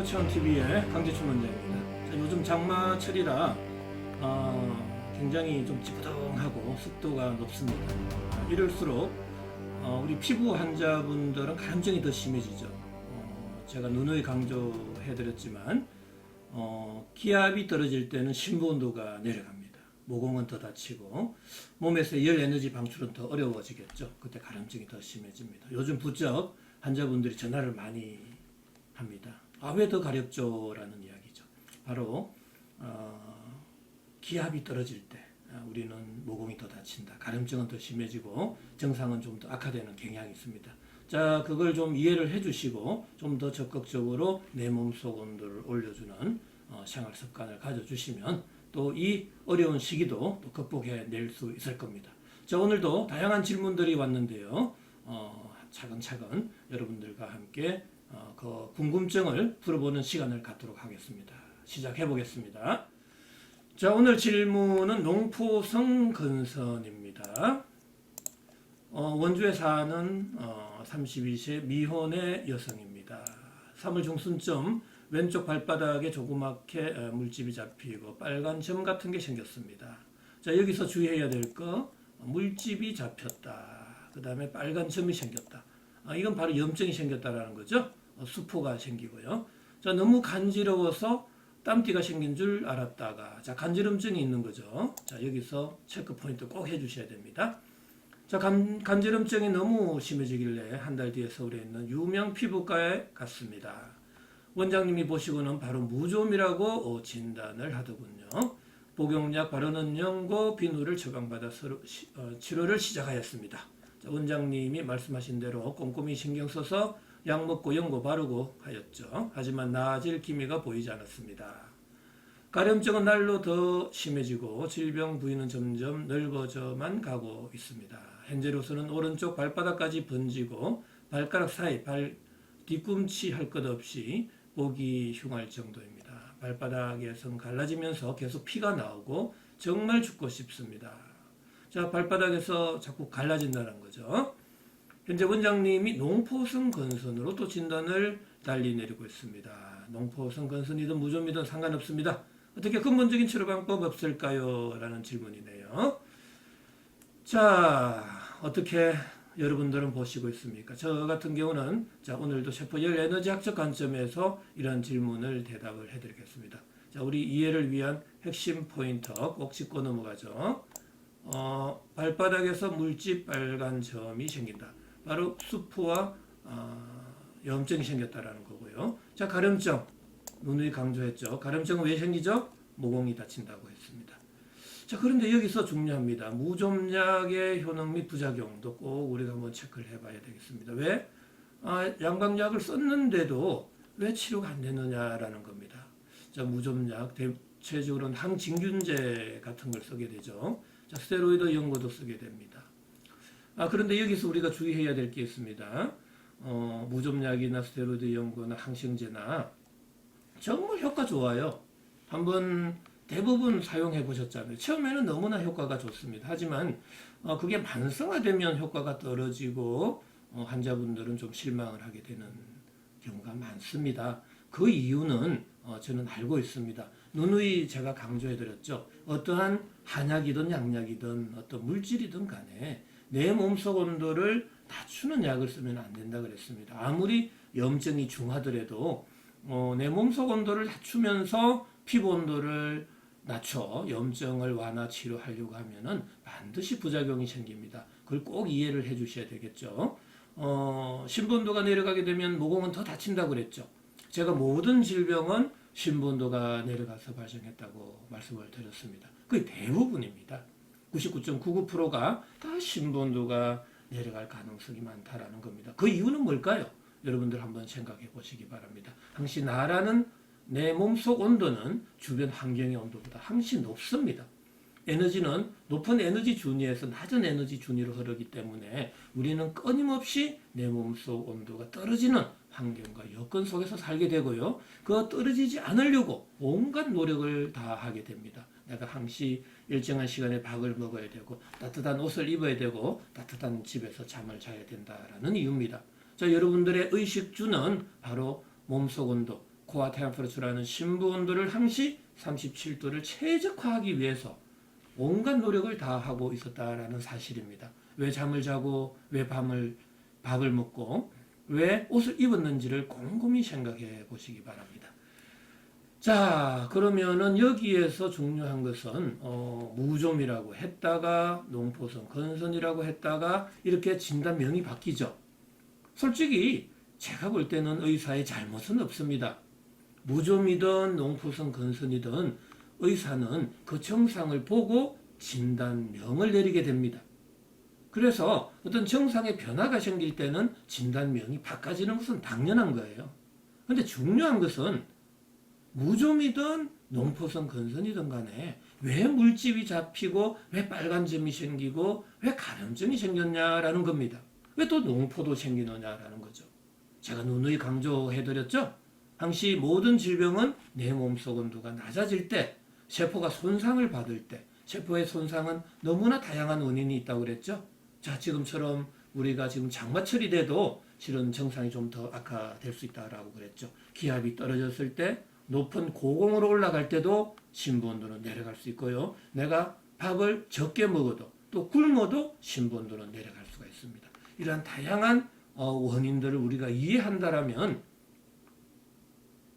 강제천TV의 강제천 원장입니다. 자, 요즘 장마철이라 굉장히 좀 찌뿌둥하고 습도가 높습니다. 이럴수록 우리 피부 환자분들은 가염증이 더 심해지죠. 제가 누누이 강조해드렸지만 기압이 떨어질 때는 심부온도가 내려갑니다. 모공은 더 다치고 몸에서 열 에너지 방출은 더 어려워지겠죠. 그때 가려움증이 더 심해집니다. 요즘 부쩍 환자분들이 전화를 많이 합니다. 왜 더 가렵죠? 라는 이야기죠. 바로 기압이 떨어질 때 우리는 모공이 더 다친다. 가려움증은 더 심해지고 증상은 좀 더 악화되는 경향이 있습니다. 자, 그걸 좀 이해를 해주시고 좀 더 적극적으로 내 몸속 온도를 올려주는 생활 습관을 가져주시면 또 이 어려운 시기도 또 극복해낼 수 있을 겁니다. 자, 오늘도 다양한 질문들이 왔는데요. 차근차근 여러분들과 함께 그 궁금증을 풀어보는 시간을 갖도록 하겠습니다. 시작해 보겠습니다. 자, 오늘 질문은 농포성 근선입니다. 원주에 사는 32세 미혼의 여성입니다. 3월 중순쯤 왼쪽 발바닥에 조그맣게 물집이 잡히고 빨간 점 같은 게 생겼습니다. 자, 여기서 주의해야 될 거, 물집이 잡혔다. 그 다음에 빨간 점이 생겼다. 이건 바로 염증이 생겼다라는 거죠. 수포가 생기고요. 자, 너무 간지러워서 땀띠가 생긴 줄 알았다가, 자, 간지럼증이 있는 거죠. 자, 여기서 체크 포인트 꼭 해주셔야 됩니다. 자, 간지럼증이 너무 심해지길래 한 달 뒤에 서울에 있는 유명 피부과에 갔습니다. 원장님이 보시고는 바로 무좀이라고 진단을 하더군요. 복용약 바르는 연고 비누를 처방받아 치료를 시작하였습니다. 자, 원장님이 말씀하신 대로 꼼꼼히 신경 써서 약 먹고 연고 바르고 하였죠. 하지만 나아질 기미가 보이지 않았습니다. 가려움증은 날로 더 심해지고 질병 부위는 점점 넓어져만 가고 있습니다. 현재로서는 오른쪽 발바닥까지 번지고 발가락 사이, 발 뒤꿈치 할 것 없이 보기 흉할 정도입니다. 발바닥에선 갈라지면서 계속 피가 나오고 정말 죽고 싶습니다. 자, 발바닥에서 자꾸 갈라진다는 거죠. 현재 원장님이 농포성 근선으로 또 진단을 달리 내리고 있습니다. 농포성 근선이든 무좀이든 상관없습니다. 어떻게 근본적인 치료 방법 없을까요? 라는 질문이네요. 자, 어떻게 여러분들은 보시고 있습니까? 저 같은 경우는 자, 오늘도 세포열 에너지학적 관점에서 이런 질문을 대답을 해드리겠습니다. 자, 우리 이해를 위한 핵심 포인트 꼭 짚고 넘어가죠. 발바닥에서 물집 빨간 점이 생긴다. 바로 수포와 염증이 생겼다라는 거고요. 자, 가려움증 누누이 강조했죠. 가려움증은 왜 생기죠? 모공이 다친다고 했습니다. 자, 그런데 여기서 중요합니다. 무좀약의 효능 및 부작용도 꼭 우리가 한번 체크를 해봐야 되겠습니다. 왜? 양광약을 썼는데도 왜 치료가 안 되느냐라는 겁니다. 자, 무좀약 대체적으로는 항진균제 같은 걸 쓰게 되죠. 자, 스테로이드 연고도 쓰게 됩니다. 그런데 여기서 우리가 주의해야 될 게 있습니다. 무좀약이나 스테로이드 연고나 항생제나 정말 효과 좋아요. 한번 대부분 사용해 보셨잖아요. 처음에는 너무나 효과가 좋습니다. 하지만 그게 만성화되면 효과가 떨어지고 환자분들은 좀 실망을 하게 되는 경우가 많습니다. 그 이유는 저는 알고 있습니다. 누누이 제가 강조해 드렸죠. 어떠한 한약이든 양약이든 어떤 물질이든 간에 내 몸속 온도를 낮추는 약을 쓰면 안 된다 그랬습니다. 아무리 염증이 중하더라도 내 몸속 온도를 낮추면서 피부 온도를 낮춰 염증을 완화 치료하려고 하면은 반드시 부작용이 생깁니다. 그걸 꼭 이해를 해 주셔야 되겠죠. 신부온도가 내려가게 되면 모공은 더 다친다고 그랬죠. 제가 모든 질병은 신부온도가 내려가서 발생했다고 말씀을 드렸습니다. 거의 대부분입니다. 99.99%가 다 신부온도가 내려갈 가능성이 많다라는 겁니다. 그 이유는 뭘까요? 여러분들 한번 생각해 보시기 바랍니다. 항시 나라는 내 몸속 온도는 주변 환경의 온도보다 항시 높습니다. 에너지는 높은 에너지 준위에서 낮은 에너지 준위로 흐르기 때문에 우리는 끊임없이 내 몸속 온도가 떨어지는 환경과 여건 속에서 살게 되고요. 그거 떨어지지 않으려고 온갖 노력을 다하게 됩니다. 내가 항시 일정한 시간에 밥을 먹어야 되고 따뜻한 옷을 입어야 되고 따뜻한 집에서 잠을 자야 된다라는 이유입니다. 자, 여러분들의 의식주는 바로 몸속 온도, 코어 템퍼러처라는 심부 온도를 항시 37도를 최적화하기 위해서 온갖 노력을 다 하고 있었다라는 사실입니다. 왜 잠을 자고 왜 밥을 먹고 왜 옷을 입었는지를 곰곰이 생각해 보시기 바랍니다. 자, 그러면은 여기에서 중요한 것은 무좀이라고 했다가 농포성 건선이라고 했다가 이렇게 진단명이 바뀌죠. 솔직히 제가 볼 때는 의사의 잘못은 없습니다. 무좀이든 농포성 건선이든 의사는 그 증상을 보고 진단명을 내리게 됩니다. 그래서 어떤 증상의 변화가 생길 때는 진단명이 바꿔지는 것은 당연한 거예요. 그런데 중요한 것은 무좀이든 농포성 건선이든 간에 왜 물집이 잡히고 왜 빨간 점이 생기고 왜 가려움증이 생겼냐라는 겁니다. 왜 또 농포도 생기느냐라는 거죠. 제가 누누이 강조해드렸죠. 항시 모든 질병은 내 몸속 온도가 낮아질 때, 세포가 손상을 받을 때, 세포의 손상은 너무나 다양한 원인이 있다고 그랬죠. 자, 지금처럼 우리가 지금 장마철이 돼도 실은 증상이 좀 더 악화될 수 있다라고 그랬죠. 기압이 떨어졌을 때 높은 고공으로 올라갈 때도 심부 온도는 내려갈 수 있고요. 내가 밥을 적게 먹어도 또 굶어도 심부 온도는 내려갈 수가 있습니다. 이러한 다양한 원인들을 우리가 이해한다라면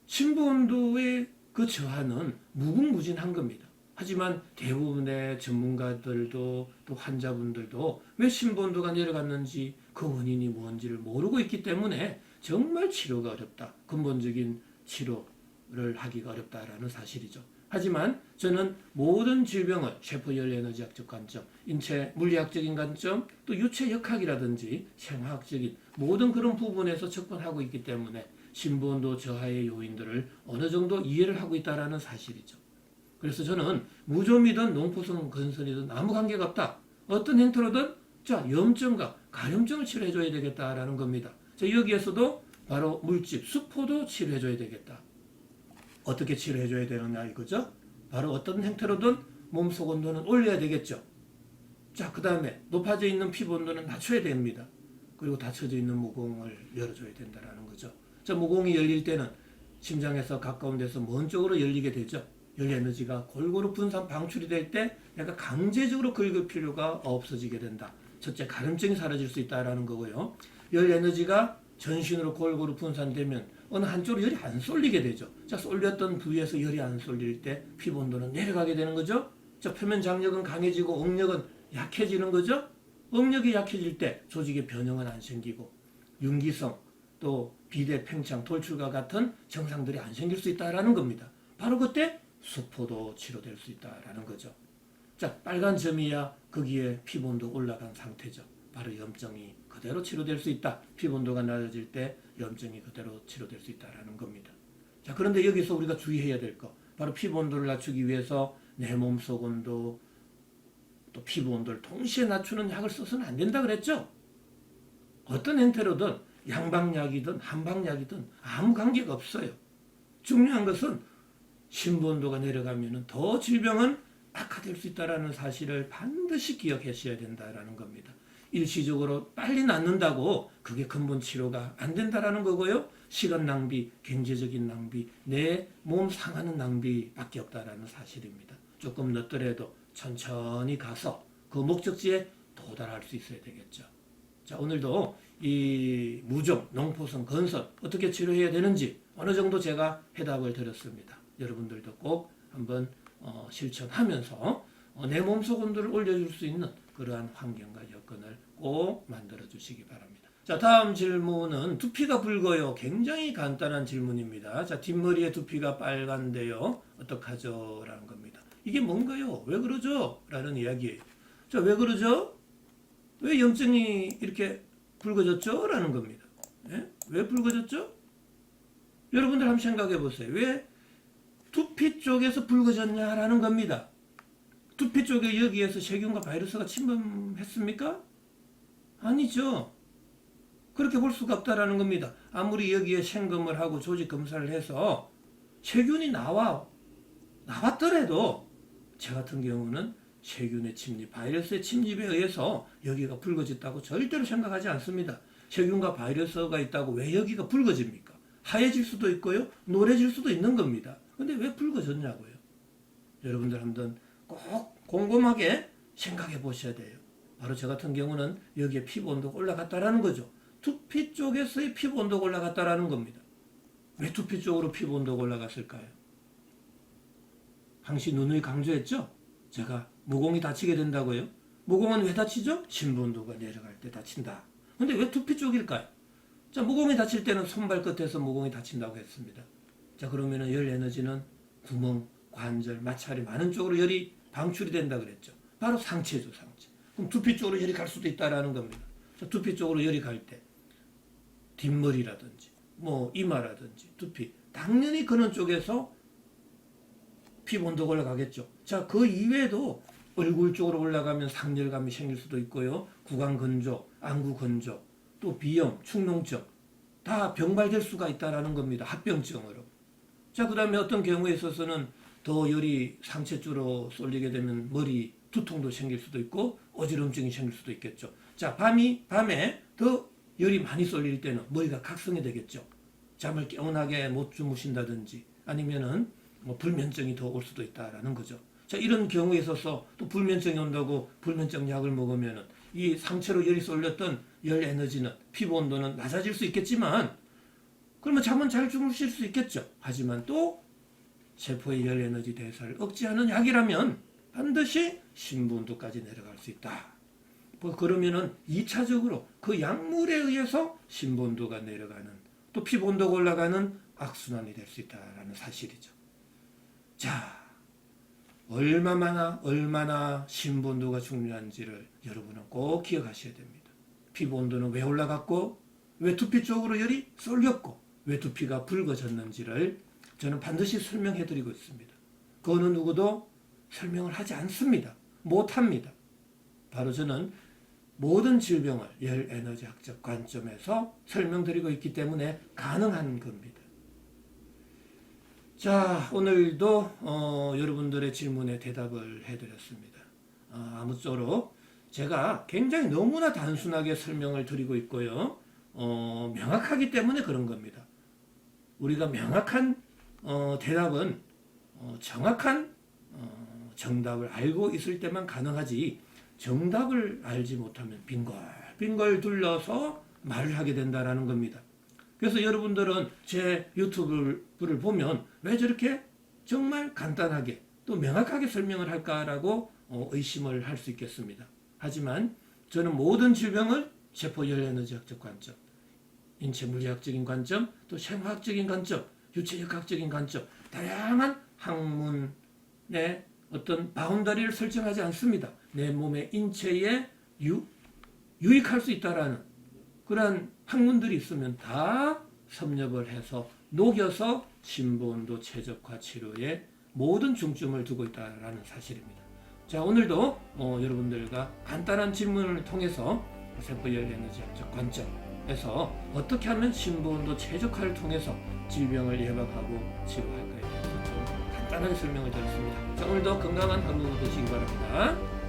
심부 온도의 그 저하는 무궁무진한 겁니다. 하지만 대부분의 전문가들도 또 환자분들도 왜 심부 온도가 내려갔는지 그 원인이 뭔지를 모르고 있기 때문에 정말 치료가 어렵다. 근본적인 치료를 하기가 어렵다라는 사실이죠. 하지만 저는 모든 질병을 셰퍼열에너지학적 관점, 인체 물리학적인 관점, 또 유체 역학이라든지 생화학적인 모든 그런 부분에서 접근하고 있기 때문에 심부온도 저하의 요인들을 어느 정도 이해를 하고 있다는 사실이죠. 그래서 저는 무좀이든 농포성 건선이든 아무 관계가 없다. 어떤 형태로든 자, 염증과 가려움증을 치료해줘야 되겠다라는 겁니다. 자, 여기에서도 바로 물집, 수포도 치료해줘야 되겠다. 어떻게 치료해줘야 되느냐 이거죠. 바로 어떤 형태로든 몸속 온도는 올려야 되겠죠. 자, 그 다음에 높아져 있는 피부 온도는 낮춰야 됩니다. 그리고 닫혀져 있는 모공을 열어줘야 된다는 거죠. 자, 모공이 열릴 때는 심장에서 가까운 데서 먼 쪽으로 열리게 되죠. 열 에너지가 골고루 분산 방출이 될 때 내가 강제적으로 긁을 필요가 없어지게 된다. 첫째, 가려움증이 사라질 수 있다는 거고요. 열 에너지가 전신으로 골고루 분산되면 어느 한쪽으로 열이 안 쏠리게 되죠. 자, 쏠렸던 부위에서 열이 안 쏠릴 때 피부 온도는 내려가게 되는 거죠. 자, 표면 장력은 강해지고 응력은 약해지는 거죠. 응력이 약해질 때 조직의 변형은 안 생기고 윤기성 또 비대, 팽창, 돌출과 같은 증상들이 안 생길 수 있다는 겁니다. 바로 그때 수포도 치료될 수 있다는 거죠. 자, 빨간 점이야 거기에 피부 온도 올라간 상태죠. 바로 염증이 그대로 치료될 수 있다. 피부 온도가 낮아질 때 염증이 그대로 치료될 수 있다는 겁니다. 자, 그런데 여기서 우리가 주의해야 될 거, 바로 피부 온도를 낮추기 위해서 내 몸속 온도 또 피부 온도를 동시에 낮추는 약을 써서는 안 된다 그랬죠. 어떤 형태로든 양방약이든 한방약이든 아무 관계가 없어요. 중요한 것은 심부 온도가 내려가면 더 질병은 악화될 수 있다는 사실을 반드시 기억하셔야 된다는 겁니다. 일시적으로 빨리 낫는다고 그게 근본 치료가 안 된다는 거고요. 시간 낭비, 경제적인 낭비, 내 몸 상하는 낭비밖에 없다는 사실입니다. 조금 늦더라도 천천히 가서 그 목적지에 도달할 수 있어야 되겠죠. 자, 오늘도 이 무좀, 농포성, 건선 어떻게 치료해야 되는지 어느 정도 제가 해답을 드렸습니다. 여러분들도 꼭 한번 실천하면서 내 몸속 온도를 올려줄 수 있는 그러한 환경과 여건을 꼭 만들어 주시기 바랍니다. 자, 다음 질문은 두피가 붉어요. 굉장히 간단한 질문입니다. 자, 뒷머리에 두피가 빨간데요. 어떡하죠? 라는 겁니다. 이게 뭔가요? 왜 그러죠? 라는 이야기예요. 자, 왜 그러죠? 왜 염증이 이렇게 붉어졌죠? 라는 겁니다. 네? 왜 붉어졌죠? 여러분들 한번 생각해 보세요. 왜 두피 쪽에서 붉어졌냐라는 겁니다. 두피 쪽에 여기에서 세균과 바이러스가 침범했습니까? 아니죠. 그렇게 볼 수가 없다라는 겁니다. 아무리 여기에 생검을 하고 조직 검사를 해서 세균이 나왔더라도 저 같은 경우는 세균의 침입, 바이러스의 침입에 의해서 여기가 붉어졌다고 절대로 생각하지 않습니다. 세균과 바이러스가 있다고 왜 여기가 붉어집니까? 하얘질 수도 있고요. 노래질 수도 있는 겁니다. 근데 왜 붉어졌냐고요. 여러분들 한번 꼭 곰곰하게 생각해 보셔야 돼요. 바로 저 같은 경우는 여기에 피부 온도가 올라갔다라는 거죠. 두피 쪽에서의 피부 온도가 올라갔다라는 겁니다. 왜 두피 쪽으로 피부 온도가 올라갔을까요? 항시 누누이 강조했죠? 제가 모공이 다치게 된다고요? 모공은 왜 다치죠? 심부 온도가 내려갈 때 다친다. 근데 왜 두피 쪽일까요? 자, 모공이 다칠 때는 손발 끝에서 모공이 다친다고 했습니다. 자, 그러면은 열 에너지는 구멍, 관절, 마찰이 많은 쪽으로 열이 방출이 된다 그랬죠. 바로 상체죠, 상체. 그럼 두피 쪽으로 열이 갈 수도 있다라는 겁니다. 자, 두피 쪽으로 열이 갈 때 뒷머리라든지 뭐 이마라든지 두피 당연히 그런 쪽에서 피부 온도가 올라가겠죠. 자, 그 이외에도 얼굴 쪽으로 올라가면 상열감이 생길 수도 있고요. 구강 건조, 안구 건조, 또 비염, 축농증 다 병발될 수가 있다라는 겁니다. 합병증으로. 자, 그 다음에 어떤 경우에 있어서는 더 열이 상체 쪽으로 쏠리게 되면 머리 두통도 생길 수도 있고 어지럼증이 생길 수도 있겠죠. 자, 밤에 더 열이 많이 쏠릴 때는 머리가 각성이 되겠죠. 잠을 개운하게 못 주무신다든지 아니면은 뭐 불면증이 더 올 수도 있다라는 거죠. 자, 이런 경우에 있어서 또 불면증이 온다고 불면증 약을 먹으면은 이 상체로 열이 쏠렸던 열 에너지는 피부 온도는 낮아질 수 있겠지만 그러면 잠은 잘 주무실 수 있겠죠. 하지만 또 세포의 열 에너지 대사를 억제하는 약이라면 반드시 심부 온도까지 내려갈 수 있다. 뭐 그러면은 2차적으로 그 약물에 의해서 심부 온도가 내려가는 또 피부 온도가 올라가는 악순환이 될 수 있다라는 사실이죠. 자, 얼마나 심부 온도가 중요한지를 여러분은 꼭 기억하셔야 됩니다. 피부 온도는 왜 올라갔고 왜 두피 쪽으로 열이 쏠렸고 왜 두피가 붉어졌는지를 저는 반드시 설명해 드리고 있습니다. 그 어느 누구도 설명을 하지 않습니다. 못합니다. 바로 저는 모든 질병을 열 에너지학적 관점에서 설명드리고 있기 때문에 가능한 겁니다. 자, 오늘도 여러분들의 질문에 대답을 해드렸습니다. 아무쪼록 제가 굉장히 너무나 단순하게 설명을 드리고 있고요. 명확하기 때문에 그런 겁니다. 우리가 명확한 대답은 정확한 정답을 알고 있을 때만 가능하지 정답을 알지 못하면 빙글빙글 둘러서 말을 하게 된다라는 겁니다. 그래서 여러분들은 제 유튜브를 보면 왜 저렇게 정말 간단하게 또 명확하게 설명을 할까라고 의심을 할 수 있겠습니다. 하지만 저는 모든 질병을 세포 열 에너지학적 관점, 인체 물리학적인 관점, 또 생화학적인 관점, 유체역학적인 관점, 다양한 학문의 어떤 바운더리를 설정하지 않습니다. 내 몸의 인체에 유익할 수 있다라는 그러한 학문들이 있으면 다 섭렵을 해서 녹여서 심부온도 최적화 치료에 모든 중점을 두고 있다라는 사실입니다. 자, 오늘도 여러분들과 간단한 질문을 통해서 세포열 에너지학적 관점에서 어떻게 하면 심부온도 최적화를 통해서 질병을 예방하고 치료할까에 대해서 좀 간단하게 설명을 드렸습니다. 자, 오늘도 건강한 하루 되시기 바랍니다.